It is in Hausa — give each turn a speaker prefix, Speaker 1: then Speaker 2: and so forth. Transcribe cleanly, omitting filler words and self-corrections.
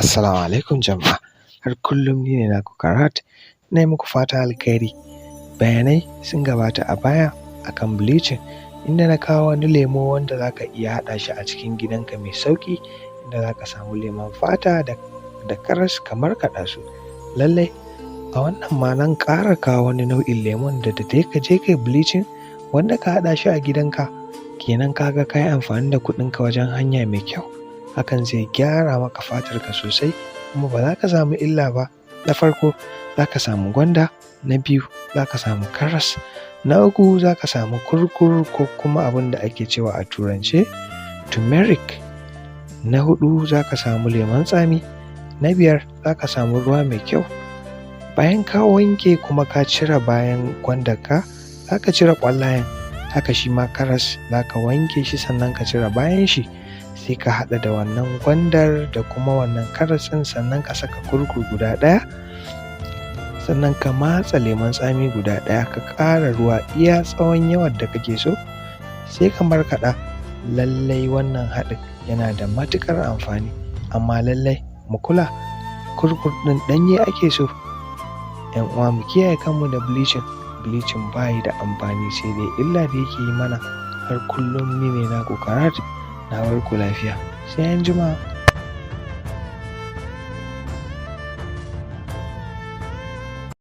Speaker 1: Assalamu alaikum jama'a, har kullum ni ne naku Karat, ina muku fatan alkhairi. Bayanai sun gabata a baya akan bleaching, inda na kawo wani lemo wanda za ka iya haɗa shi a cikin gidanka mai sauƙi, inda za ka samu lemon fata da karas ka markaɗa su. Lallai a wannan ma nan ƙara kawo wani nau'in lemon da dai ka je kai bleaching wanda ka haɗa shi a gidanka, kenan ka ga ka yi amfani da kuɗinka wajen hanya mai kyau. Hakan zai gyara maka fatarka sosai kuma ba za ka samu illa ba. Na farko za ka samu gwanda, na biyu za ka samu karas, na uku za ka samu kurkur ko kuma abin da ake cewa a turance turmeric, na huɗu za ka samu lemon tsami, na biyar za ka samu ruwa mai kyau. Bayan ka wanke kuma ka cire bayan gwandarka, za ka cire ƙwallayen. Haka shi ma karas za ka wanke shi sannan ka cire bayan shi, sai ka haɗa da wannan gwandar da kuma wannan karas ɗin, sannan ka saka kurkur guda ɗaya, sannan ka matsa lemon tsami guda ɗaya, ka ƙara ruwa iya tsawon yawan da kake so, sai ka markaɗa. Lallai wannan haɗin yana da matuƙar amfani, amma lallai mu kula, kurkur ɗin ɗanye ake so. 'Yan uwa mu kiyaye kanmu da bleaching bayi da amfani, sai dai illa da yake yi mana. Har kullum ni ne naku Karat, na bar ku lafiya, sai anjima.